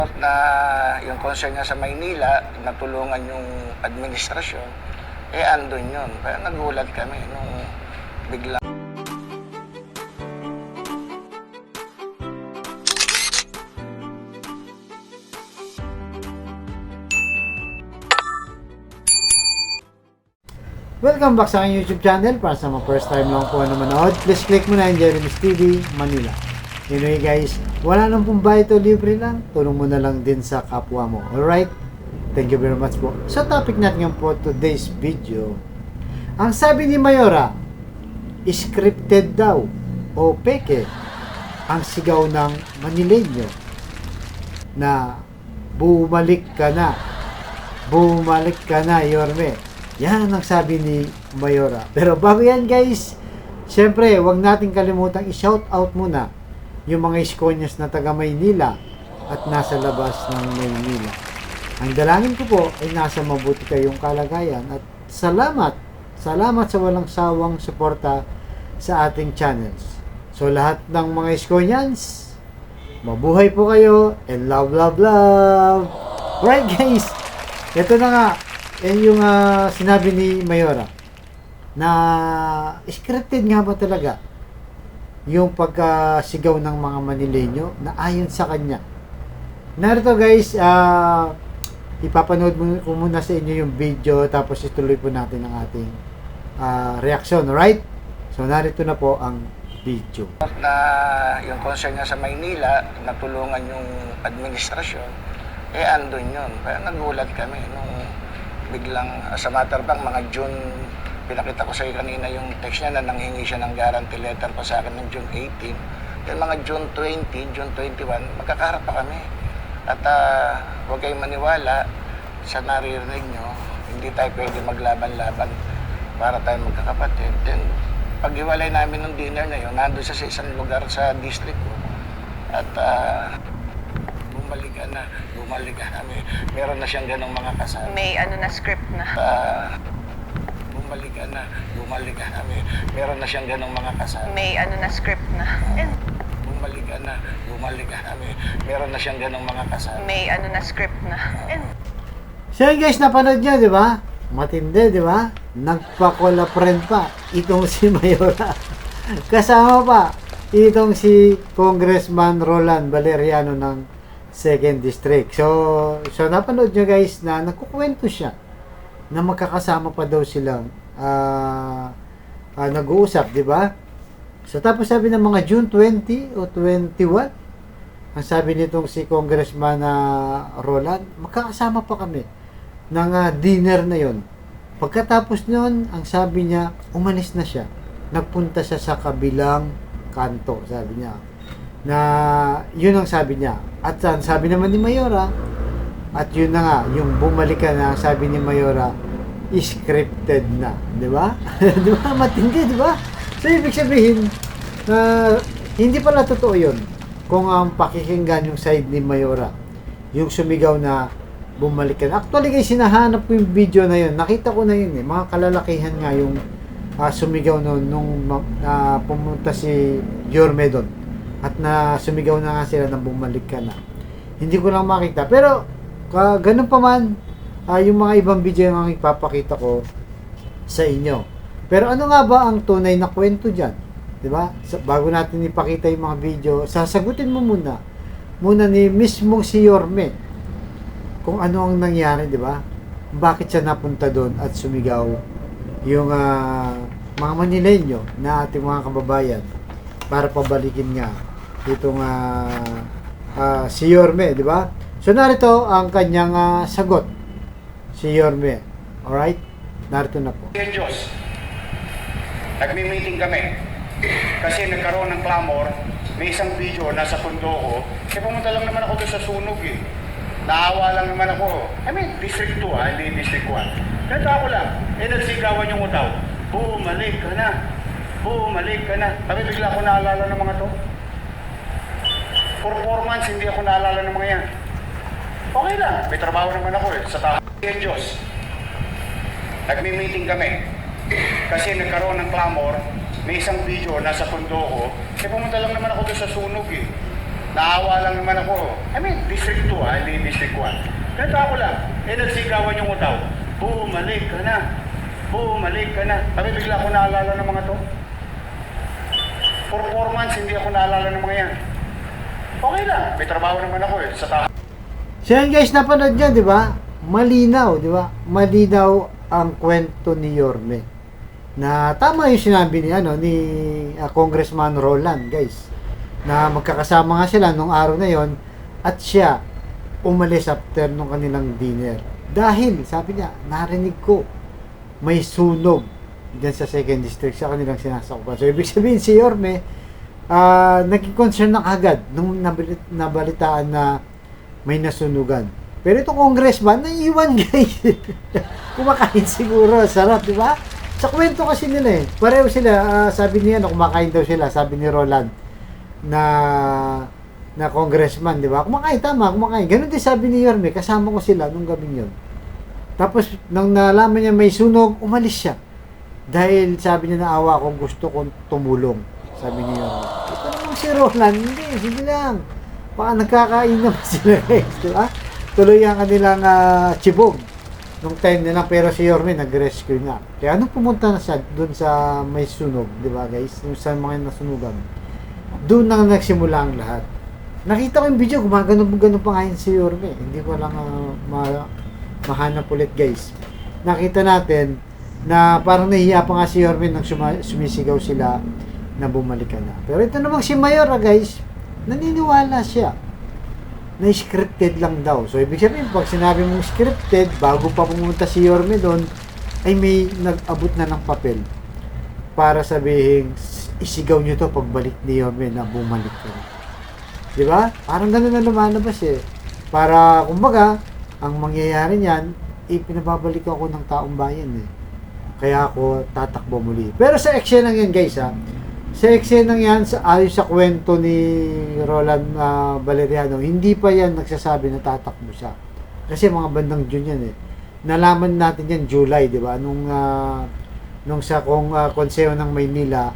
Na yung concern niya sa Maynila, natulungan yung administrasyon, andun yun. Kaya nagulat kami nung bigla. Welcome back sa aking YouTube channel. Para sa mga first time lang po na manood, please click mo na yung Jeremy's TV Manila. Anyway guys, wala nang pong bayad o libre lang. Tulong mo na lang din sa kapwa mo. Alright? Thank you very much po. Sa topic natin po today's video, ang sabi ni Mayora, scripted daw o peke ang sigaw ng Manileño na bumalik ka na Yorme. Yan ang sabi ni Mayora. Pero bago yan guys, syempre wag natin kalimutang i-shout out muna yung mga Iskonyas na taga Maynila at nasa labas ng Maynila. Ang dalangin ko po ay nasa mabuti kayong kalagayan at salamat sa walang sawang suporta sa ating channels. So lahat ng mga Iskonyans, mabuhay po kayo and love. Alright guys, ito na nga. Yan yung sinabi ni Mayora na scripted nga ba talaga yung pagkasigaw ng mga Manileño na ayon sa kanya. Narito guys, ipapanood ko muna sa inyo yung video tapos ituloy po natin ang ating reaction, alright? So narito na po ang video. Na yung concern niya sa Maynila, natulungan yung administrasyon, andun yun. Kaya nagulat kami nung biglang, sa matter bang mga June, pinakita ko sa iyo kanina yung text niya na nanghingi siya ng guarantee letter pa sa akin ng June 18. Then mga June 20, June 21, magkakaharap pa kami. At huwag kayong maniwala sa naririnig nyo, hindi tayo pwede maglaban-laban para tayo magkakapatid. Then pag-iwalay namin ng dinner na yun, nandun siya sa isang lugar sa district ko. At bumalik ka kami. Meron na siyang ganong mga kasama. May script na. Bumalik ka kami. Meron na siyang ganong mga kasama. May script na. Bumalik ka kami. Meron na siyang ganong mga kasama. May script na. So yun guys, napanood nyo, di ba? Matindi, di ba? Nagpakola friend pa itong si Mayora. Kasama pa itong si Congressman Roland Valeriano ng 2nd District. So napanood nyo guys na nagkukwento siya na magkakasama pa daw silang nag-uusap, di ba? So tapos sabi ng mga June 20 o 21, ang sabi nitong si Congressman Roland, magkakasama pa kami ng dinner na yon. Pagkatapos noon, ang sabi niya, umalis na siya. Nagpunta siya sa kabilang kanto, sabi niya. Na yun ang sabi niya. At sabi naman ni Mayora, at yun na nga, yung bumalik ka na, sabi ni Mayora, scripted na. Di ba? Di ba? Matindi, di ba? So, ibig sabihin, hindi pala totoo yun. Kung ang pakikinggan yung side ni Mayora, yung sumigaw na bumalik ka na. Actually, guys, sinahanap ko yung video na yun. Nakita ko na yun eh. Mga kalalakihan nga yung sumigaw noon nung pumunta si Yorme doon. At na sumigaw na nga sila na bumalik ka na. Hindi ko lang makita. Pero, ganun pa man, yung mga ibang video yung ipapakita ko sa inyo. Pero ano nga ba ang tunay na kwento dyan? Diba? Bago natin ipakita yung mga video, sasagutin mo muna ni mismong si Yorme kung ano ang nangyari, diba? Bakit siya napunta doon at sumigaw yung mga Manileño na ating mga kababayan para pabalikin nga itong si Yorme, di ba? So narito ang kanyang sagot, si Yorme. Alright? Narito na po. Diyos, nagmi-meeting kami kasi nagkaroon ng clamor. May isang video nasa pundo ko. Pumunta lang naman ako doon sa sunog eh. Naawa lang naman ako. I mean, District 2 hindi District 1. Nata ako lang. Nagsigawan yung utaw. Bumalik ka na. Kami bigla ako naalala ng mga to. For 4 months, hindi ako naalala ng mga yan. Okay lang. May trabaho naman ako sa tahanan. Diyos, nagmi-meeting kami kasi nagkaroon ng clamor. May isang video nasa pundo ko. Pumunta lang naman ako doon sa sunog eh. Naawa lang naman ako. I mean, District 2 hindi District 1. Ganito ako lang. Nagsigawan yung utaw. Bumalik ka na. Bumalik ka na. Sabi bigla ako naalala ng mga to. For 4 months, hindi ako naalala ng mga yan. Okay lang. May trabaho naman ako sa taas. So yan guys, napanood nyo, di ba? Malinaw, di ba? Malinaw ang kwento ni Yorme. Na tama yung sinabi ni Congressman Roland, guys. Na magkakasama nga sila nung araw na yon at siya umalis after nung kanilang dinner. Dahil, sabi niya, narinig ko may sunog dyan sa 2nd District sa kanilang sinasakupan. So, ibig sabihin si Yorme, naging concern na agad nung nabalitaan na may nasunugan. Pero itong congressman, naiiwan guys. Kumakain siguro, sarap, di ba? Sa kwento kasi nila eh. Pareho sila, sabi niya, kumakain daw sila, sabi ni Roland, na congressman, di ba? Kumakain, tama, kumakain. Ganun din sabi ni Yorme, kasama ko sila nung gabing yun. Tapos, nang nalaman niya may sunog, umalis siya. Dahil sabi niya naawa ko, gusto kong tumulong. Sabi niya Yorme. Ito naman si Roland, hindi, sige lang. Baka nagkakain naman sila guys, di ba? Tuloy ang kanilang chibog nung time nila, pero si Yorme nag-rescue niya. Kaya anong pumunta na siya doon sa may sunog, di ba guys? Yung sa mga nasunugan. Doon na nagsimula ang lahat. Nakita ko yung video, gumagano pa ngayon si Yorme. Hindi ko lang mahanap ulit guys. Nakita natin na parang nahiya pa nga si Yorme nang sumisigaw sila na bumalik ka na. Pero ito namang si Mayor guys, naniniwala siya na scripted lang daw. So, ibig sabihin, pag sinabi mong scripted, bago pa pumunta si Yorme doon, ay may nag-abot na ng papel para sabihin, isigaw nyo to pagbalik ni Yorme na bumalik ka. Di ba? Parang gano'n na lumalabas eh. Para, kumbaga, ang mangyayari niyan, ipinababalik ako ng taong bayan eh. Kaya ako tatakbo muli. Pero sa eksenang yan guys sa eksenang yan, ayon sa kwento ni Roland Valeriano, hindi pa yan nagsasabi na tatakbo siya. Kasi mga bandang June yan eh. Nalaman natin yan July, di ba? Nung sa konseho ng Maynila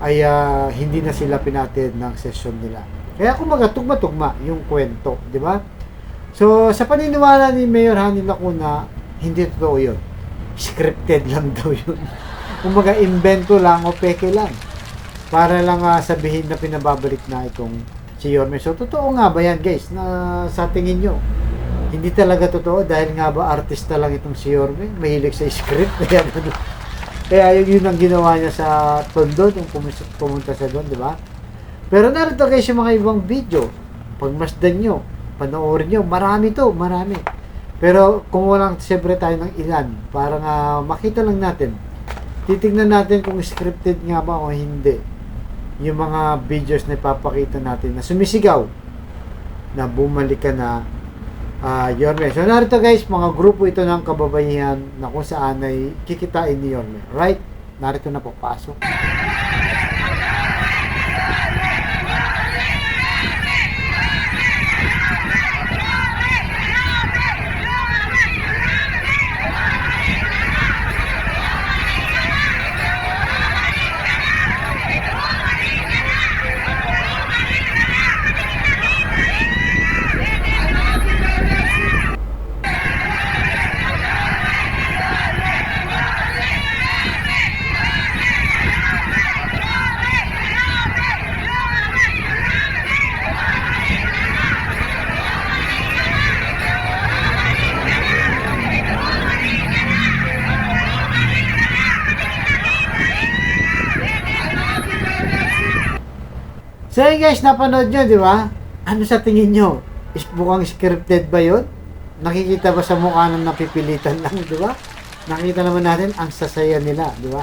ay hindi na sila pinatid ng session nila. Kaya kumbaga tugma-tugma yung kwento, di ba? So, sa paniniwala ni Mayor Hani Lacuna, hindi totoo yun. Scripted lang daw yun. Kumbaga, invento lang o peke lang. Para lang sabihin na pinababalik na itong si Yorme. So, totoo nga ba yan, guys, na sa tingin nyo? Hindi talaga totoo dahil nga ba artista lang itong si Yorme? Mahilig sa script. Kaya yun ang ginawa niya sa Tondo nung pumunta sa doon, di ba? Pero narito guys yung mga ibang video. Pagmasdan nyo, panoorin nyo, marami to, marami. Pero kung walang siyempre tayo ng ilan, para nga makita lang natin, titignan natin kung scripted nga ba o hindi yung mga videos na ipapakita natin na sumisigaw na bumalik ka na Yorme. So narito guys, mga grupo ito ng kababaihan na kung saan ay kikitain ni Yorme. Right? Narito na po, pasok. So yun guys, napanood nyo, di ba? Ano sa tingin nyo? Mukhang scripted ba yun? Nakikita ba sa mukha ng napipilitan lang, di ba? Nakita naman natin ang sasaya nila, di ba?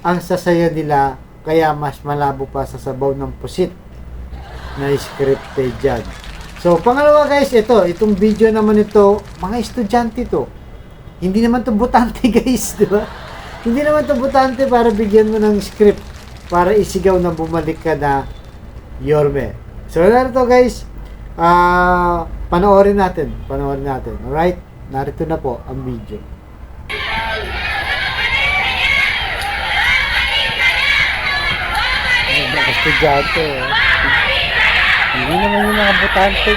Ang sasaya nila, kaya mas malabo pa sa sabaw ng pusit na scripted dyan. So, pangalawa guys, itong video naman ito, mga estudyante to. Hindi naman to butante guys, di ba? Hindi naman to butante para bigyan mo ng script para isigaw na bumalik ka na Yorme. So, narito guys, panoorin natin. Alright? Narito na po ang video. Estudyante. Hindi naman yung mga butante.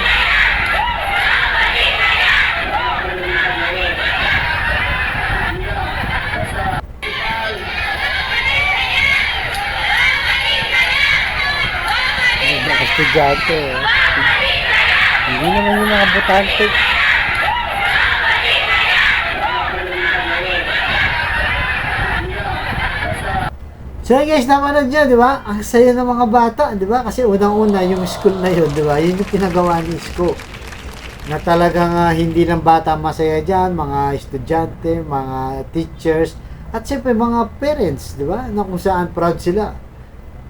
Mga estudyante. Hindi naman yung mga butante. So guys, napanood nyo, di ba? Ang saya ng mga bata, di ba? Kasi unang-una, yung school na yun, di ba? Yun yung pinagawa ni Isko. Na talagang hindi lang bata masaya dyan, mga estudyante, mga teachers, at siyempre mga parents, di ba? Na kung saan proud sila.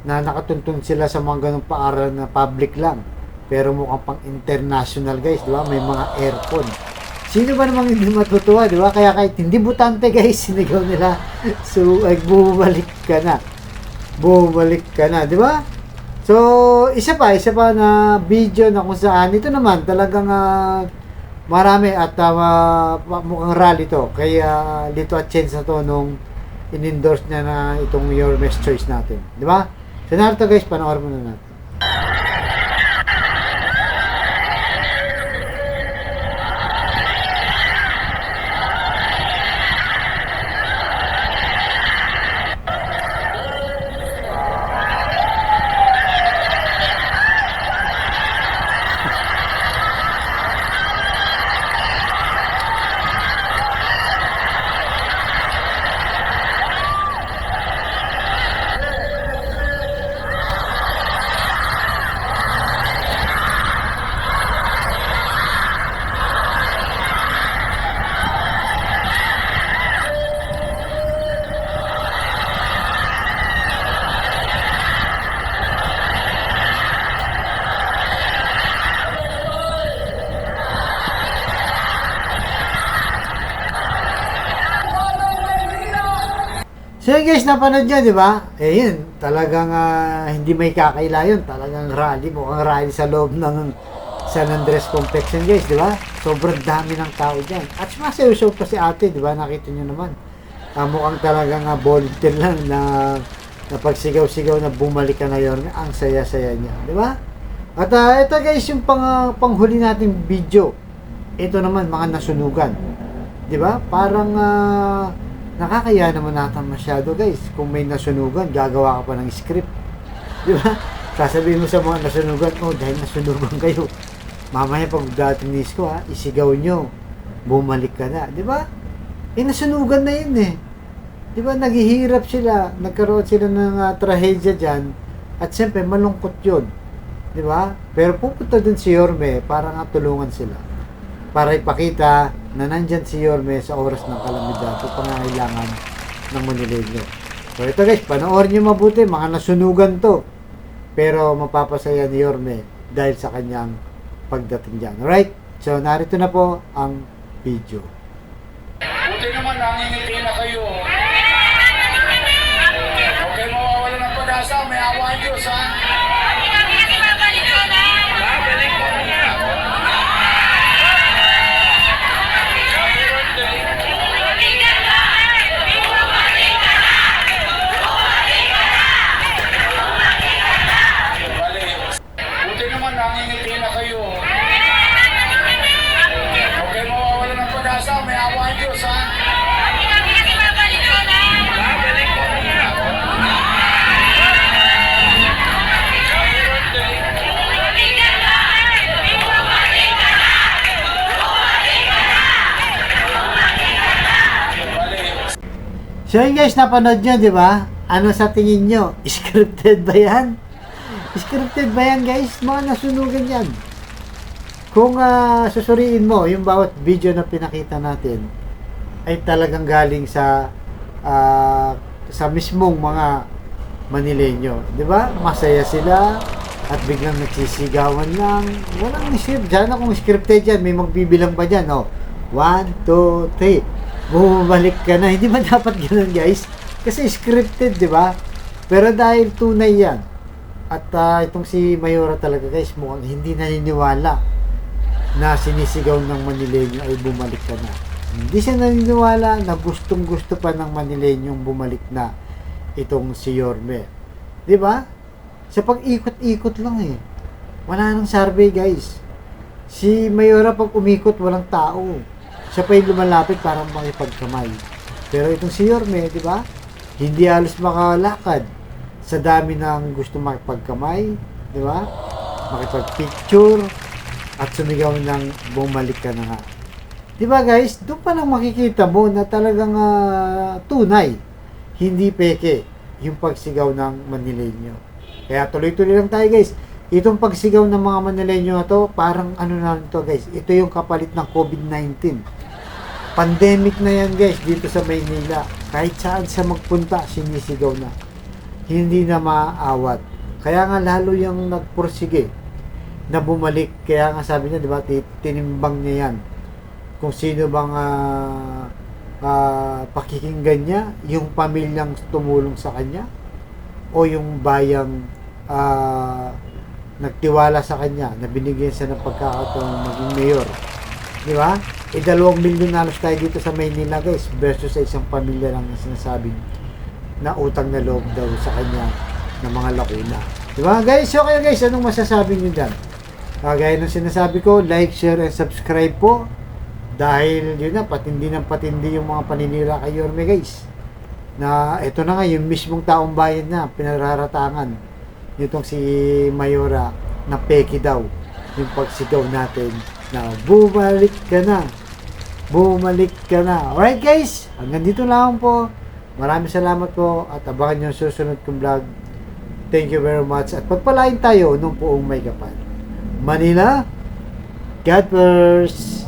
Na nakatuntun sila sa mga ganong paaral na public lang. Pero mukhang pang international guys, di ba? May mga aircon. Sino ba namang hindi matutuwa, di ba? Kaya kahit hindi butante guys, sinigaw nila. So, ay bumalik ka na. Bumalik ka na, di ba? So, isa pa na video na kung saan, ito naman talagang marami at mukhang rally to. Kaya Lito Atienza to nung in-endorse niya na itong Your Best Choice natin. Di ba? So, narito guys, panoorin mo na natin. So yun guys, napanood nyo, di ba? Eh yun, talagang hindi may kakaila yun. Talagang rally, mukhang rally sa loob ng San Andres Complexion guys, di ba? Sobrang dami ng tao dyan. At sumasayaw pa si ate, di ba? Nakita nyo naman. Mukhang talagang volunteer lang na pagsigaw-sigaw na bumalik ka na yun. Ang saya-saya niya, di ba? At ito guys, yung panghuli nating video. Ito naman, mga nasunugan. Di ba? Parang nakakaya naman natin masyado guys. Kung may nasunugan, gagawa ka pa ng script. Di ba? Sasabihin mo sa mga nasunugan, oh dahil nasunugan kayo, mamaya pag dating ni Isko isigaw nyo, bumalik ka na. Di ba? Eh nasunugan na yun eh. Di ba? Naghihirap sila, nagkaroon sila ng trahedya dyan, at siyempre malungkot yun. Di ba? Pero pupunta dun si Yorme para nga tulungan sila. Para ipakita na nandyan si Yorme sa oras ng kalamidad o pangangailangan ng Manileño. So ito guys, panoorin nyo mabuti, mga nasunugan to. Pero mapapasaya ni Yorme dahil sa kanyang pagdating dyan. Alright? So narito na po ang video. Buti naman, nangingiti na kayo. Okay, mawawala ng pag-asa, may awa ang Diyos, ha? Buti naman, nangingiti na kayo. Okay, mawawala ng pag-asa, may awa ang Diyos, ha? So yun guys, napanood nyo, di ba? Ano sa tingin nyo? Scripted ba yan? Scripted ba yan guys? Mga nasunugan yan. Kung susuriin mo, yung bawat video na pinakita natin, ay talagang galing sa mismong mga Manileño. Di ba? Masaya sila at biglang nagsisigawan lang. Walang script. Diyan kung scripted yan, may magbibilang pa dyan. Oh. 1, 2, 3. Bumalik ka na. Hindi ba dapat ganoon guys? Kasi scripted, di ba? Pero dahil tunay yan. At itong si Mayora talaga guys, mukhang hindi naniniwala na sinisigaw ng Manileño ay bumalik ka na. Hindi siya naniniwala na gustong gusto pa ng Manileño bumalik na itong si Yorme. Di ba? Sa pag-ikot-ikot lang eh. Wala nang survey, guys. Si Mayora pag umikot, walang tao. Siya pa yung lumalapit para makipagkamay. Pero itong si Yorme, di ba? Hindi halos makalakad sa dami ng gusto makipagkamay, di ba? Makipagpicture at sumigaw ng bumalik ka na nga. Di ba guys? Doon pa lang makikita mo na talagang tunay, hindi peke yung pagsigaw ng Manileño. Kaya tuloy-tuloy lang tayo guys. Itong pagsigaw ng mga Manileño na to, parang ano na to guys, ito yung kapalit ng COVID-19. Pandemic na yan guys dito sa Maynila. Kahit saan siya magpunta, sinisigaw na. Hindi na maaawat. Kaya nga lalo yung nagpursige na bumalik. Kaya nga sabi niya, di ba, tinimbang niya yan. Kung sino bang pakikinggan niya, yung pamilyang tumulong sa kanya o yung bayang nagtiwala sa kanya na binigyan siya ng pagkakataon maging mayor. Di ba? 2 milyon halos tayo dito sa Maynila guys versus sa isang pamilya lang na sinasabing na utang na loob daw sa kanya ng mga lakuna. Di ba guys? So kaya guys, anong masasabi niyo dyan? Gaya ng sinasabi ko, like, share, and subscribe po. Dahil yun na, patindi ng patindi yung mga paninira kay Yorme guys. Na ito na nga, yung mismong taong bayan na pinararatangan nitong si Mayora na peki daw yung pagsigaw natin na bumalik ka na. Bumalik ka na. Alright guys, hanggang dito lang po. Maraming salamat po at abangan nyo ang susunod kong vlog. Thank you very much at pagpalain tayo nung poong may kapal. Manila, God first.